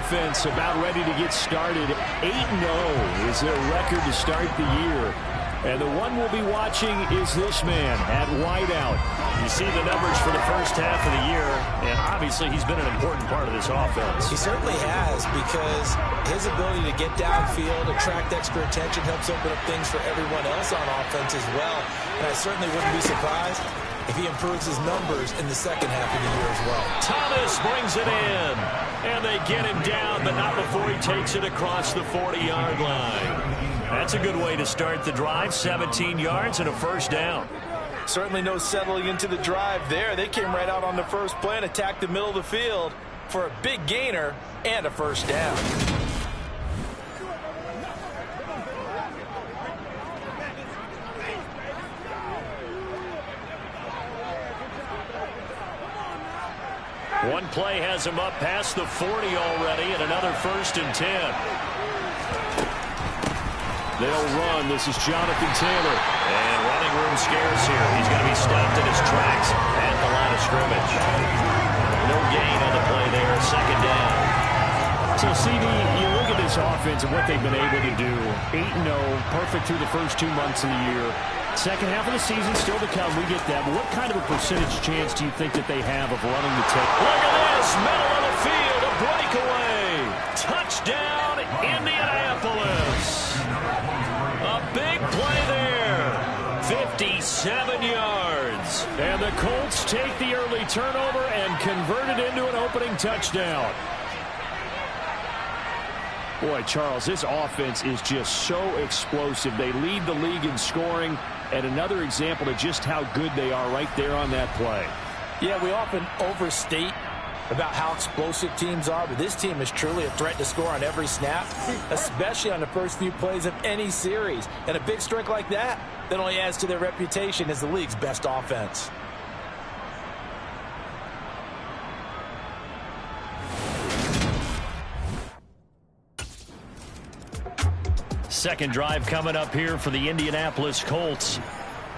offense about ready to get started. 8-0 is their record to start the year. And the one we'll be watching is this man at wideout. You see the numbers for the first half of the year, and obviously he's been an important part of this offense. He certainly has, because his ability to get downfield, attract extra attention, helps open up things for everyone else on offense as well. And I certainly wouldn't be surprised if he improves his numbers in the second half of the year as well. Thomas brings it in, and they get him down, but not before he takes it across the 40-yard line. That's a good way to start the drive. 17 yards and a first down. Certainly no settling into the drive there. They came right out on the first play and attacked the middle of the field for a big gainer and a first down. One play has him up past the 40 already, and another 1st and 10. They'll run. This is Jonathan Taylor. And running room scarce here. He's going to be stopped in his tracks at the line of scrimmage. No gain on the play there. 2nd down. So, CD, you look at this offense and what they've been able to do. 8-0, perfect through the first 2 months of the year. Second half of the season still to come. We get that. But what kind of a percentage chance do you think that they have of running the table? Look at this. Middle of the field. A breakaway. Touchdown, Indianapolis. A big play there. 57 yards. And the Colts take the early turnover and convert it into an opening touchdown. Boy, Charles, this offense is just so explosive. They lead the league in scoring, and another example of just how good they are right there on that play. Yeah, we often overstate about how explosive teams are, but this team is truly a threat to score on every snap, especially on the first few plays of any series. And a big strike like that only adds to their reputation as the league's best offense. Second drive coming up here for the Indianapolis Colts.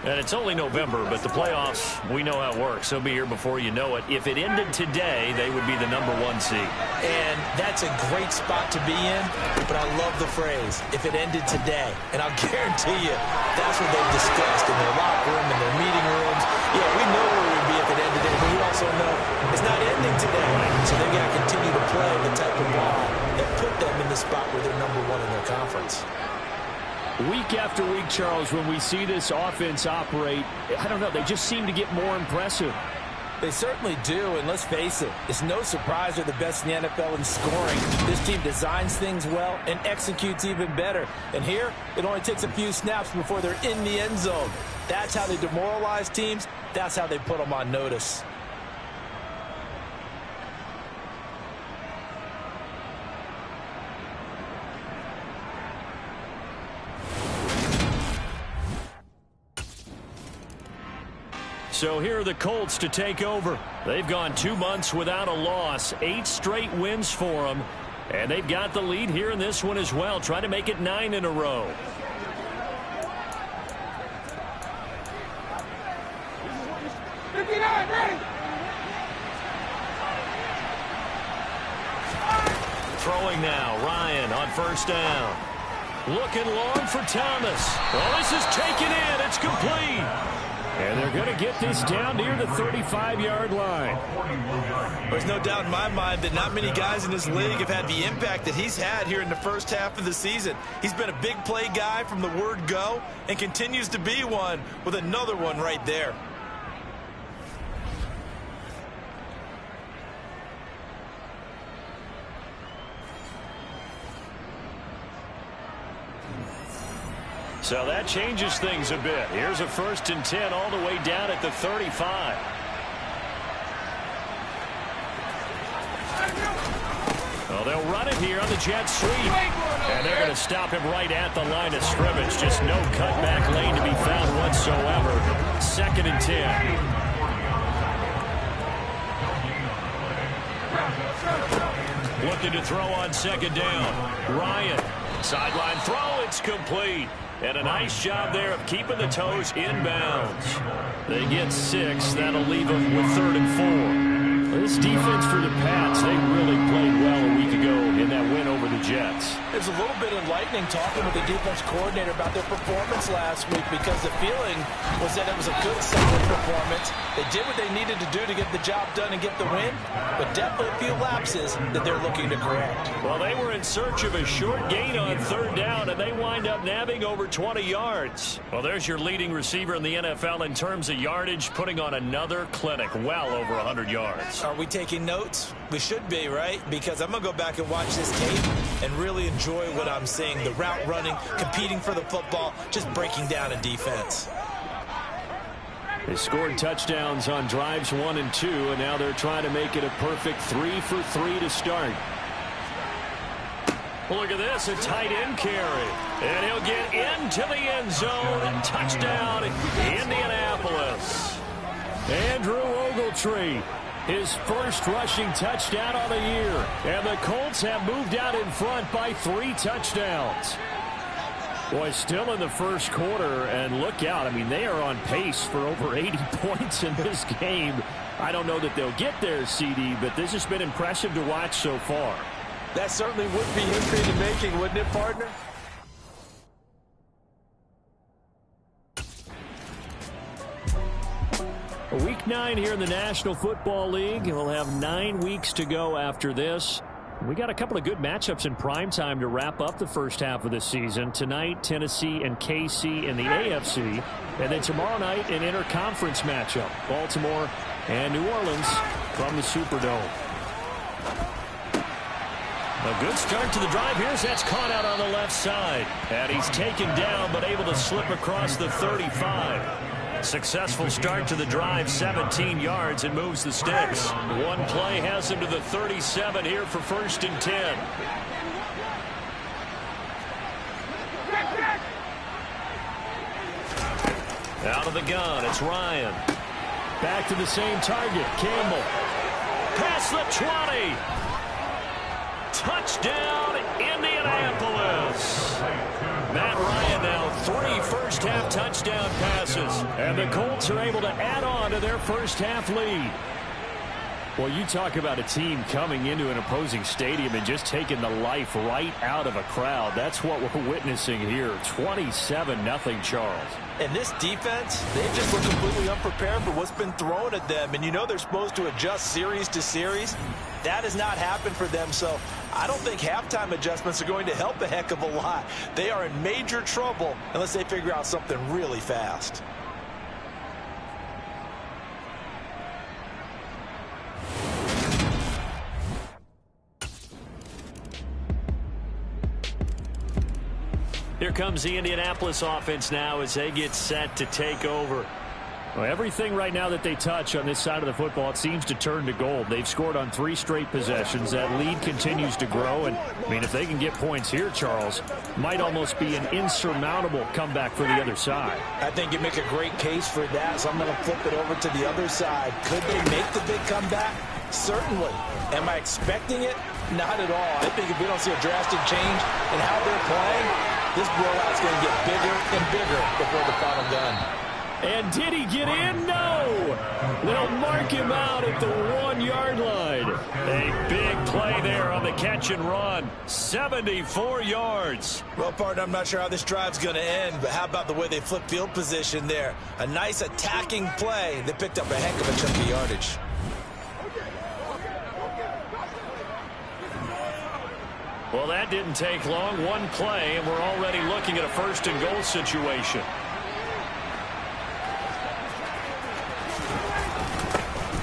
And it's only November, but the playoffs, we know how it works. They'll be here before you know it. If it ended today, they would be the #1 seed. And that's a great spot to be in, but I love the phrase, if it ended today. And I'll guarantee you, that's what they've discussed in their locker room, in their meeting rooms. Yeah, we know where we'd be if it ended today, but we also know it's not ending today. So they've got to continue to play the type of ball that put them in the spot where they're #1 in their conference. Week after week, Charles, when we see this offense operate, I don't know, they just seem to get more impressive. They certainly do, and let's face it, it's no surprise they're the best in the NFL in scoring. This team designs things well and executes even better. And here, it only takes a few snaps before they're in the end zone. That's how they demoralize teams. That's how they put them on notice. So here are the Colts to take over. They've gone 2 months without a loss, 8 straight wins for them. And they've got the lead here in this one as well, trying to make it 9 in a row. Throwing now, Ryan on first down. Looking long for Thomas. Well, this is taken in. It's complete. And they're going to get this down near the 35-yard line. There's no doubt in my mind that not many guys in this league have had the impact that he's had here in the first half of the season. He's been a big play guy from the word go and continues to be one with another one right there. So that changes things a bit. Here's a 1st and 10 all the way down at the 35. Well, they'll run it here on the jet sweep. And they're going to stop him right at the line of scrimmage. Just no cutback lane to be found whatsoever. 2nd and 10. Looking to throw on 2nd down. Ryan. Sideline throw. It's complete. And a nice job there of keeping the toes inbounds. They get 6. That'll leave them with 3rd and 4. This defense for the Pats, they really played well a week ago in the Jets. It was a little bit enlightening talking with the defense coordinator about their performance last week, because the feeling was that it was a good, solid performance. They did what they needed to do to get the job done and get the win, but definitely a few lapses that they're looking to correct. Well, they were in search of a short gain on third down, and they wind up nabbing over 20 yards. Well, there's your leading receiver in the NFL in terms of yardage, putting on another clinic, well over 100 yards. Are we taking notes? We should be, right? Because I'm going to go back and watch this tape and really enjoy what I'm seeing. The route running, competing for the football, just breaking down a defense. They scored touchdowns on drives 1 and 2, and now they're trying to make it a perfect 3 for 3 to start. Look at this, a tight end carry. And he'll get into the end zone. Touchdown, Indianapolis. Andrew Ogletree, his first rushing touchdown on the year. And the Colts have moved out in front by 3 touchdowns. Boy, still in the first quarter, and look out. I mean, they are on pace for over 80 points in this game. I don't know that they'll get there, CD, but this has been impressive to watch so far. That certainly would be history in the making, wouldn't it, partner? Week 9 here in the National Football League. We'll have 9 weeks to go after this. We got a couple of good matchups in prime time to wrap up the first half of the season. Tonight, Tennessee and KC in the AFC. And then tomorrow night, an interconference matchup. Baltimore and New Orleans from the Superdome. A good start to the drive. Here's that's caught out on the left side. And he's taken down, but able to slip across the 35. Successful start to the drive, 17 yards, and moves the sticks. One play has him to the 37 here for 1st and 10. Out of the gun, it's Ryan. Back to the same target, Campbell. Past the 20. Touchdown, Indianapolis. Matt Ryan now 3 first-half touchdown passes. And the Colts are able to add on to their first-half lead. Well, you talk about a team coming into an opposing stadium and just taking the life right out of a crowd. That's what we're witnessing here. 27-0, Charles. And this defense, they've just looked completely unprepared for what's been thrown at them. And you know they're supposed to adjust series to series. That has not happened for them, so I don't think halftime adjustments are going to help a heck of a lot. They are in major trouble unless they figure out something really fast. Here comes the Indianapolis offense now as they get set to take over. Well, everything right now that they touch on this side of the football, it seems to turn to gold. They've scored on 3 straight possessions. That lead continues to grow. And, I mean, if they can get points here, Charles, might almost be an insurmountable comeback for the other side. I think you make a great case for that, so I'm going to flip it over to the other side. Could they make the big comeback? Certainly. Am I expecting it? Not at all. I think if we don't see a drastic change in how they're playing, this blowout's going to get bigger and bigger before the final gun. And did he get in? No! They'll mark him out at the 1-yard line. A big play there on the catch and run. 74 yards. Well, partner, I'm not sure how this drive's going to end, but how about the way they flip field position there? A nice attacking play. They picked up a heck of a chunk of yardage. Well, that didn't take long. One play, and we're already looking at a 1st and goal situation.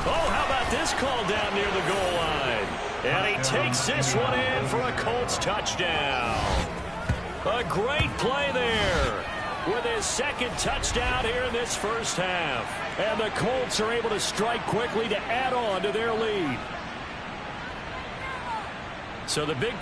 Oh, how about this call down near the goal line? And he takes this one in for a Colts touchdown. A great play there with his 2nd touchdown here in this first half. And the Colts are able to strike quickly to add on to their lead. So the big...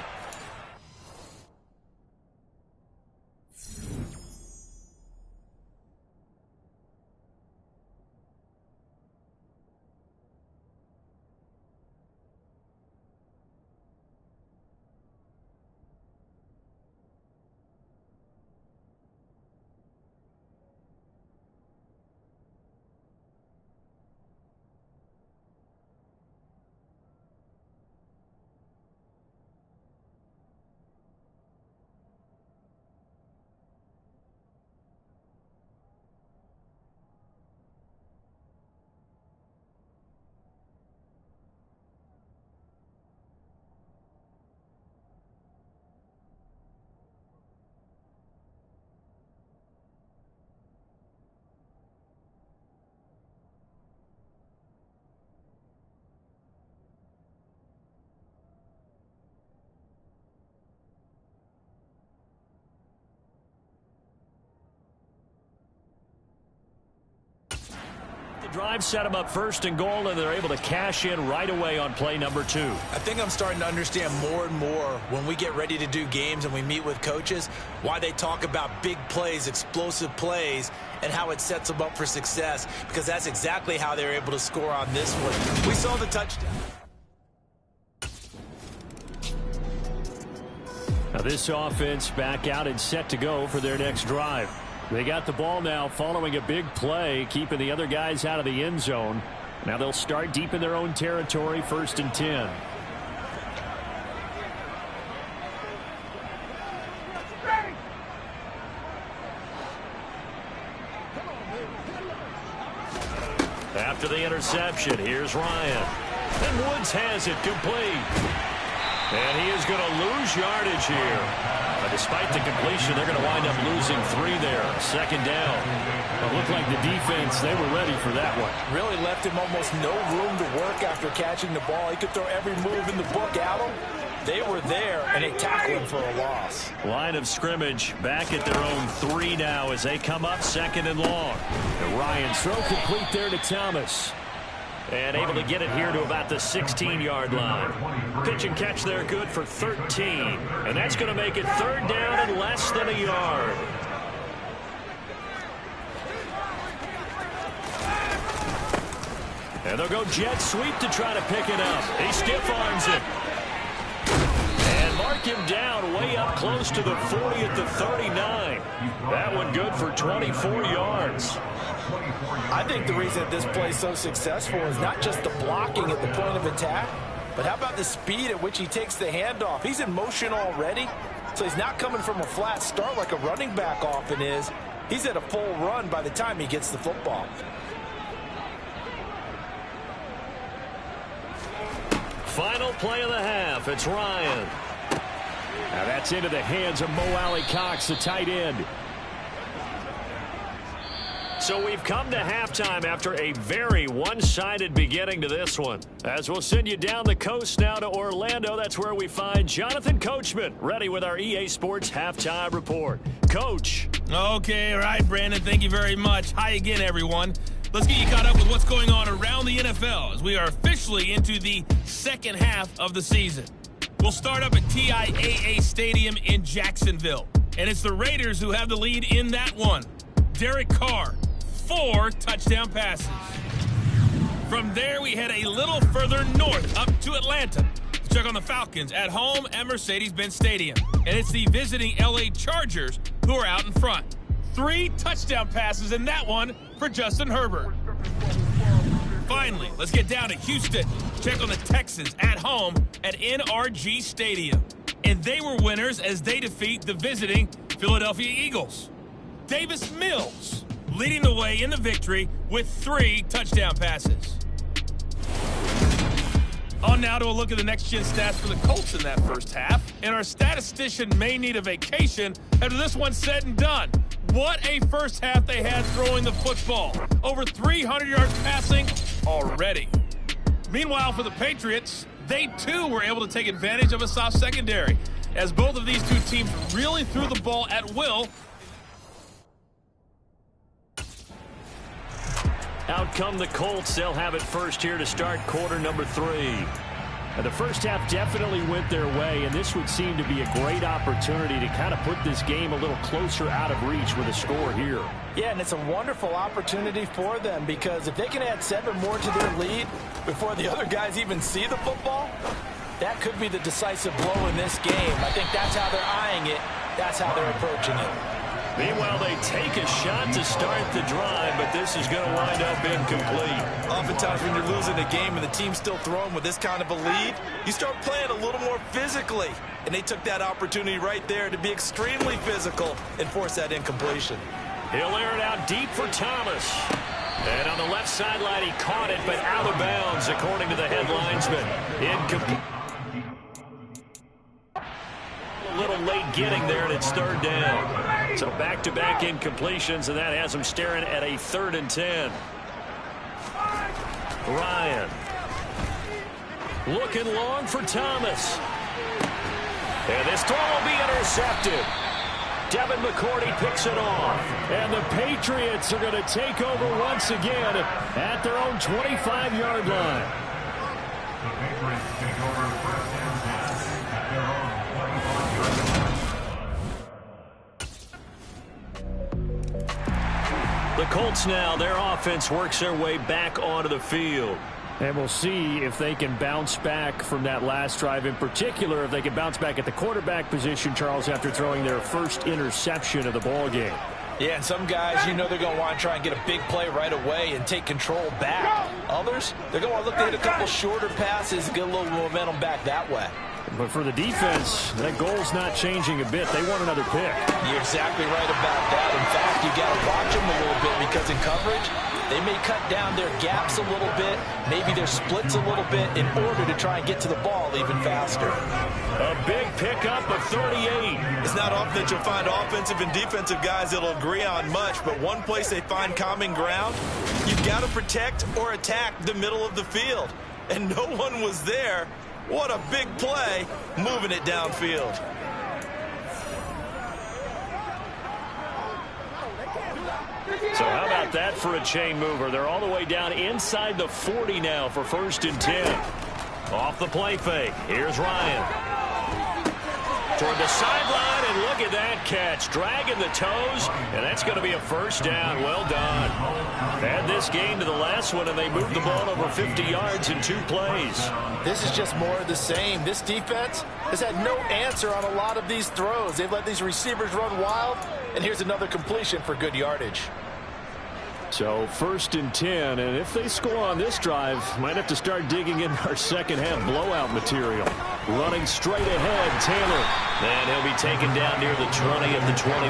drive set them up first and goal, and they're able to cash in right away on play number 2. I think I'm starting to understand more and more when we get ready to do games and we meet with coaches why they talk about big plays, explosive plays, and how it sets them up for success, because that's exactly how they were able to score on this one. We saw the touchdown. Now this offense back out and set to go for their next drive. They got the ball now following a big play, keeping the other guys out of the end zone. Now they'll start deep in their own territory, 1st and 10. After the interception, here's Ryan. And Woods has it complete. And he is going to lose yardage here. But despite the completion, they're going to wind up losing 3 there. 2nd down. It looked like the defense, they were ready for that one. Really left him almost no room to work after catching the ball. He could throw every move in the book at him. They were there, and they tackled him for a loss. Line of scrimmage back at their own 3 now as they come up 2nd and long. And Ryan's throw complete there to Thomas. And able to get it here to about the 16-yard line. Pitch and catch there good for 13. And that's going to make it 3rd down and less than a yard. And they'll go jet sweep to try to pick it up. He stiff arms it. And mark him down way up close to the 40 at the 39. That one good for 24 yards. I think the reason that this play is so successful is not just the blocking at the point of attack, but how about the speed at which he takes the handoff? He's in motion already, so he's not coming from a flat start like a running back often is. He's at a full run by the time he gets the football. Final play of the half. It's Ryan. Now that's into the hands of Mo Alley-Cox, the tight end. So we've come to halftime after a very one-sided beginning to this one. As we'll send you down the coast now to Orlando, that's where we find Jonathan Coachman, ready with our EA Sports Halftime Report. Coach. Okay, all right, Brandon, thank you very much. Hi again, everyone. Let's get you caught up with what's going on around the NFL as we are officially into the 2nd half of the season. We'll start up at TIAA Stadium in Jacksonville, and it's the Raiders who have the lead in that one. Derek Carr, 4 touchdown passes. From there, we head a little further north up to Atlanta to check on the Falcons at home at Mercedes-Benz Stadium. And it's the visiting LA Chargers who are out in front. 3 touchdown passes in that one for Justin Herbert. Finally, let's get down to Houston. Check on the Texans at home at NRG Stadium. And they were winners as they defeat the visiting Philadelphia Eagles. Davis Mills leading the way in the victory with 3 touchdown passes. On now to a look at the next-gen stats for the Colts in that first half. And our statistician may need a vacation after this one's said and done. What a first half they had throwing the football. Over 300 yards passing already. Meanwhile, for the Patriots, they too were able to take advantage of a soft secondary, as both of these two teams really threw the ball at will. Out come the Colts. They'll have it first here to start quarter number 3. And the first half definitely went their way, and this would seem to be a great opportunity to kind of put this game a little closer out of reach with a score here. Yeah, and it's a wonderful opportunity for them, because if they can add 7 more to their lead before the other guys even see the football, that could be the decisive blow in this game. I think that's how they're eyeing it. That's how they're approaching it. Meanwhile, they take a shot to start the drive, but this is going to wind up incomplete. Oftentimes when you're losing a game and the team's still throwing with this kind of a lead, you start playing a little more physically. And they took that opportunity right there to be extremely physical and force that incompletion. He'll air it out deep for Thomas. And on the left sideline, he caught it, but out of bounds, according to the head linesman. Incomplete. A little late getting there, and it's 3rd down. So back-to-back incompletions, and that has him staring at a 3rd and 10. Ryan. Looking long for Thomas. And this throw will be intercepted. Devin McCourty picks it off. And the Patriots are going to take over once again at their own 25-yard line. The Patriots take over first and 10 at their own 25-yard line. The Colts now, their offense works their way back onto the field. And we'll see if they can bounce back from that last drive. In particular, if they can bounce back at the quarterback position, Charles, after throwing their first interception of the ball game. Yeah, and some guys, you know they're going to want to try and get a big play right away and take control back. Others, they're going to want to look to hit a couple shorter passes, get a little momentum back that way. But for the defense, that goal's not changing a bit. They want another pick. You're exactly right about that. In fact, you got to watch them a little bit because in coverage, they may cut down their gaps a little bit, maybe their splits a little bit in order to try and get to the ball even faster. A big pickup of 38. It's not often that you'll find offensive and defensive guys that'll agree on much, but one place they find common ground, you've got to protect or attack the middle of the field. And no one was there. What a big play, moving it downfield. So how about that for a chain mover? They're all the way down inside the 40 now for 1st and 10. Off the play fake. Here's Ryan. Toward the sideline, and look at that catch. Dragging the toes, and that's going to be a first down. Well done. Add this game to the last one, and they moved the ball over 50 yards in 2 plays. This is just more of the same. This defense has had no answer on a lot of these throws. They've let these receivers run wild, and here's another completion for good yardage. So 1st and 10, and if they score on this drive, might have to start digging in our second half blowout material. Running straight ahead, Taylor. And he'll be taken down near the 20 of the 21.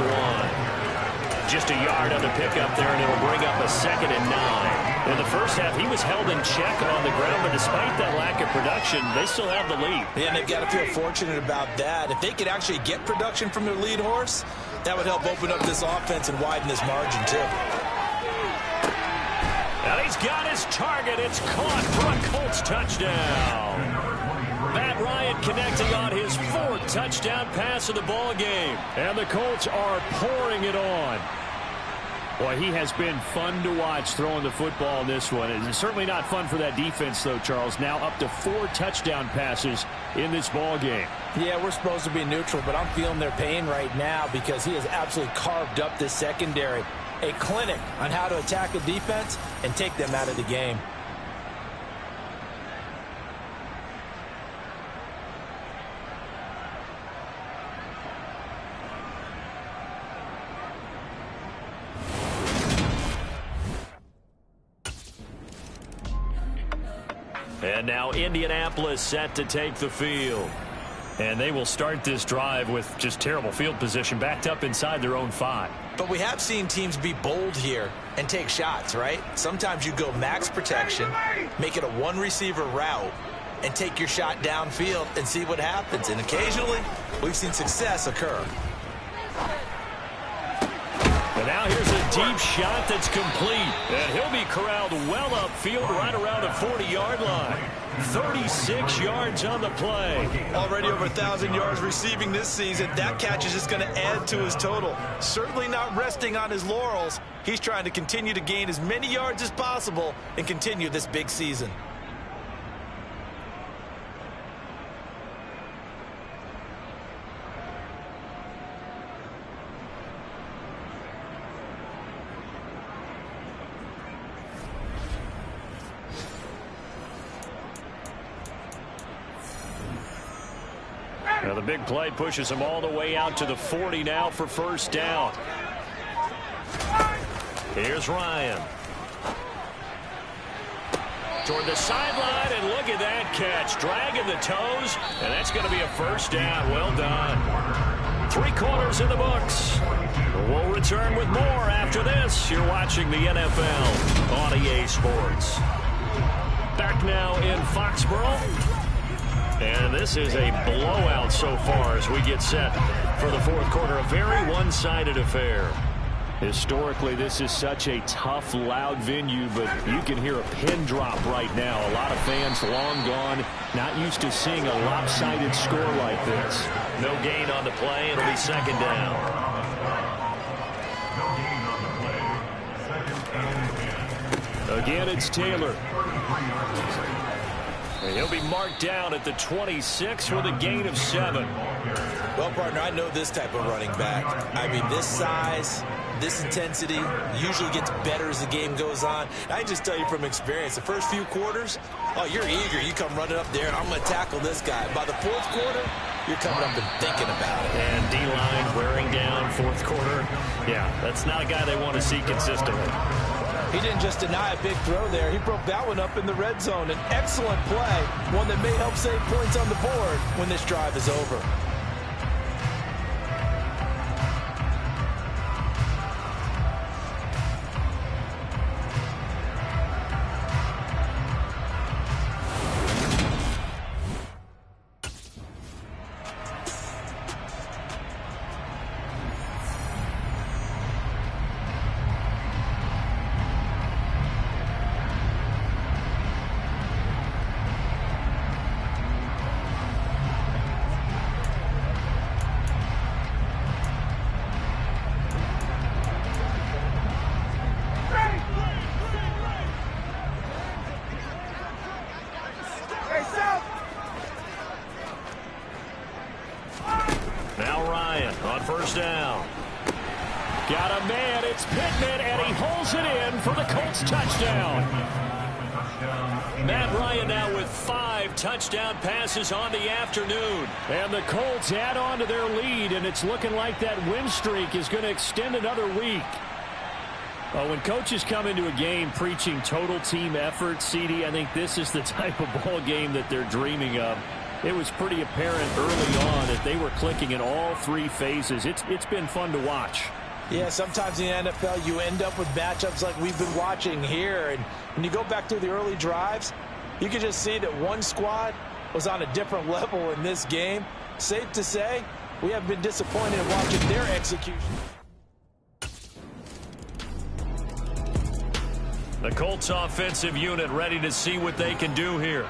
Just a yard on the pickup there, and it'll bring up a 2nd and 9. In the first half, he was held in check on the ground, but despite that lack of production, they still have the lead. Yeah, and they've got to feel fortunate about that. If they could actually get production from their lead horse, that would help open up this offense and widen this margin, too. And he's got his target. It's caught for a Colts touchdown. Matt Ryan connecting on his 4th touchdown pass of the ball game. And the Colts are pouring it on. Boy, he has been fun to watch throwing the football in this one. It's certainly not fun for that defense, though, Charles. Now up to 4 touchdown passes in this ball game. Yeah, we're supposed to be neutral, but I'm feeling their pain right now because he has absolutely carved up this secondary. A clinic on how to attack a defense and take them out of the game. And now Indianapolis set to take the field. And they will start this drive with just terrible field position, backed up inside their own 5. But we have seen teams be bold here and take shots, right? Sometimes you go max protection, make it a 1-receiver route, and take your shot downfield and see what happens. And occasionally, we've seen success occur. And now here's a deep shot that's complete. And he'll be corralled well upfield right around the 40-yard line. 36 yards on the play. Already over 1,000 yards receiving this season. That catch is just going to add to his total. Certainly not resting on his laurels. He's trying to continue to gain as many yards as possible and continue this big season. Now the big play pushes him all the way out to the 40 now for first down. Here's Ryan. Toward the sideline, and look at that catch. Dragging the toes, and that's going to be a first down. Well done. 3 quarters in the books. We'll return with more after this. You're watching the NFL on EA Sports. Back now in Foxborough. And this is a blowout so far as we get set for the 4th quarter. A very one-sided affair. Historically, this is such a tough, loud venue, but you can hear a pin drop right now. A lot of fans long gone, not used to seeing a lopsided score like this. No gain on the play. It'll be 2nd down. No gain on the play. Second and 10. Again, it's Taylor. 33 yards. And he'll be marked down at the 26 with a gain of 7. Well, partner, I know this type of running back. I mean, this size, this intensity usually gets better as the game goes on. I just tell you from experience, the first few quarters, oh, you're eager. You come running up there, and I'm going to tackle this guy. By the fourth quarter, you're coming up and thinking about it. And D-line wearing down fourth quarter. Yeah, that's not a guy they want to see consistently. He didn't just deny a big throw there. He broke that one up in the red zone. An excellent play, one that may help save points on the board when this drive is over. Now Ryan on first down. Got a man. It's Pittman, and he holds it in for the Colts touchdown. Matt Ryan now with 5 touchdown passes on the afternoon. And the Colts add on to their lead, and it's looking like that win streak is going to extend another week. When coaches come into a game preaching total team effort, CD, I think this is the type of ball game that they're dreaming of. It was pretty apparent early on that they were clicking in all 3 phases. It's been fun to watch. Yeah, sometimes in the NFL you end up with matchups like we've been watching here. And when you go back to the early drives, you can just see that one squad was on a different level in this game. Safe to say, we have been disappointed in watching their execution. The Colts offensive unit ready to see what they can do here.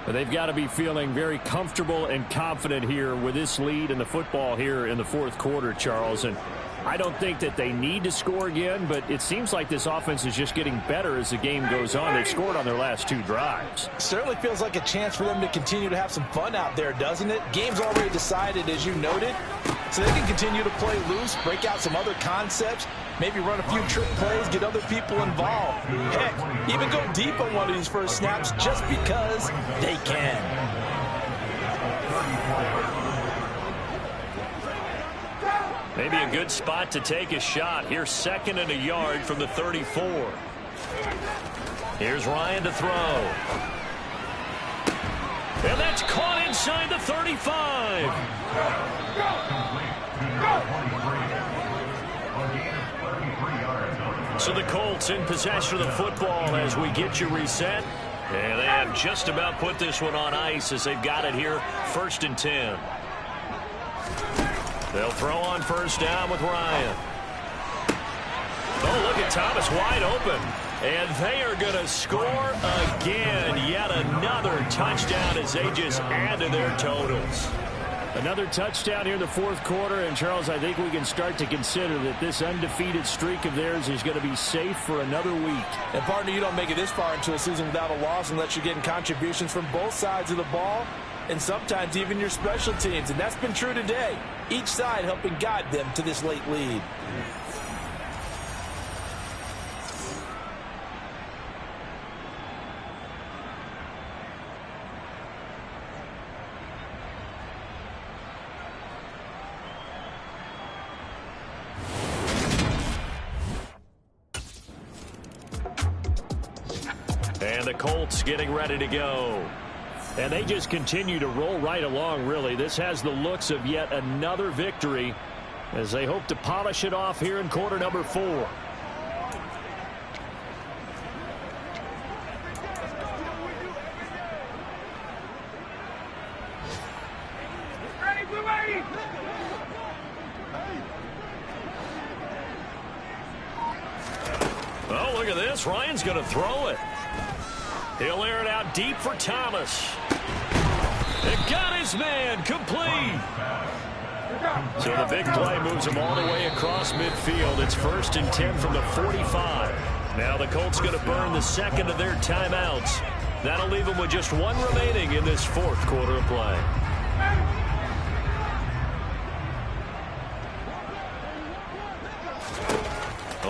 But they've got to be feeling very comfortable and confident here with this lead in the football here in the fourth quarter, Charles. And I don't think that they need to score again, but it seems like this offense is just getting better as the game goes on. They've scored on their last 2 drives. Certainly feels like a chance for them to continue to have some fun out there, doesn't it? Game's already decided, as you noted, so they can continue to play loose, break out some other concepts, maybe run a few trick plays, get other people involved. Heck, even go deep on one of these first snaps just because they can. Maybe a good spot to take a shot. Here's 2nd and a yard from the 34. Here's Ryan to throw. And that's caught inside the 35. So the Colts in possession of the football as we get you reset. And they have just about put this one on ice as they've got it here. 1st and 10. They'll throw on first down with Ryan. Oh, look at Thomas wide open. And they are going to score again. Yet another touchdown as they just add to their totals. Another touchdown here in the fourth quarter. And, Charles, I think we can start to consider that this undefeated streak of theirs is going to be safe for another week. And, partner, you don't make it this far into a season without a loss unless you're getting contributions from both sides of the ball and sometimes even your special teams. And that's been true today. Each side helping guide them to this late lead. And the Colts getting ready to go. And they just continue to roll right along, really. This has the looks of yet another victory as they hope to polish it off here in quarter number 4. Oh, look at this. Ryan's going to throw it. He'll air it out deep for Thomas. It got his man complete. So the big play moves them all the way across midfield. It's 1st and 10 from the 45. Now the Colts going to burn the second of their timeouts. That'll leave them with just one remaining in this 4th quarter of play.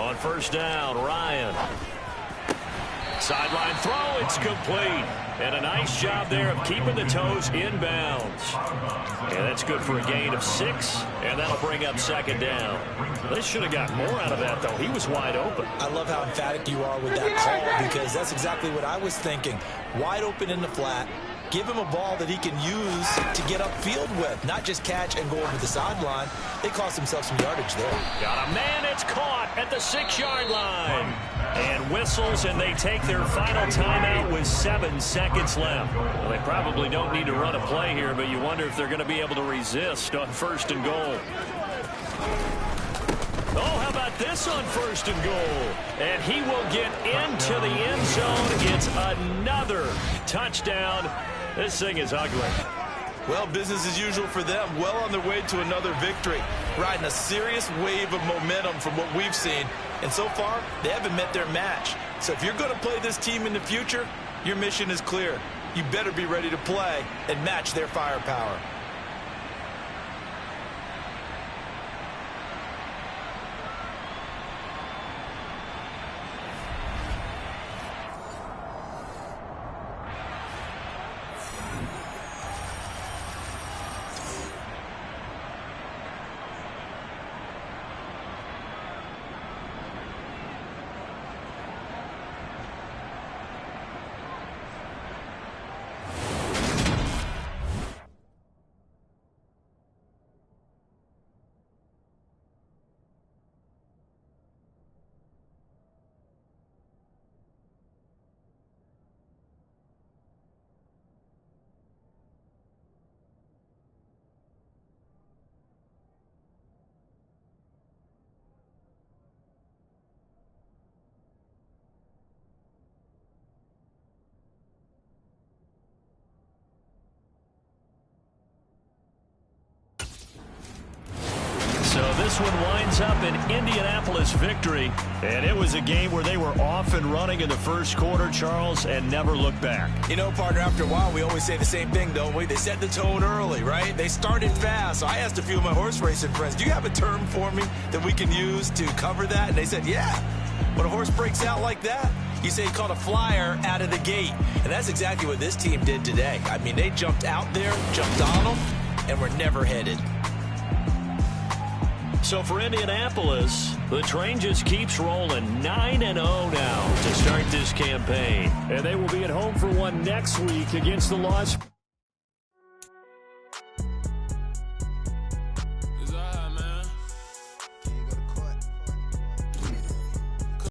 On 1st down, Ryan. Sideline throw, it's complete. And a nice job there of keeping the toes inbounds. And that's good for a gain of 6, and that'll bring up 2nd down. They should have got more out of that, though. He was wide open. I love how emphatic you are with that call, because that's exactly what I was thinking. Wide open in the flat. Give him a ball that he can use to get upfield with, not just catch and go over the sideline. They cost themselves some yardage there. Got a man, it's caught at the 6-yard line. And whistles, and they take their final timeout with 7 seconds left. Well, they probably don't need to run a play here, but you wonder if they're going to be able to resist on 1st and goal. Oh, how about this on 1st and goal? And he will get into the end zone. It's another touchdown. This thing is ugly. Well, business as usual for them. Well on their way to another victory. Riding a serious wave of momentum from what we've seen. And so far, they haven't met their match. So if you're going to play this team in the future, your mission is clear. You better be ready to play and match their firepower. So this one winds up an Indianapolis victory, and it was a game where they were off and running in the 1st quarter, Charles, and never looked back. You know, partner, after a while, we always say the same thing, don't we? They set the tone early, right? They started fast. So I asked a few of my horse racing friends, do you have a term for me that we can use to cover that? And they said, yeah. When a horse breaks out like that, you say he caught a flyer out of the gate. And that's exactly what this team did today. I mean, they jumped out there, jumped on them, and were never headed. So for Indianapolis, the train just keeps rolling 9-0 now to start this campaign. And they will be at home for one next week against the Las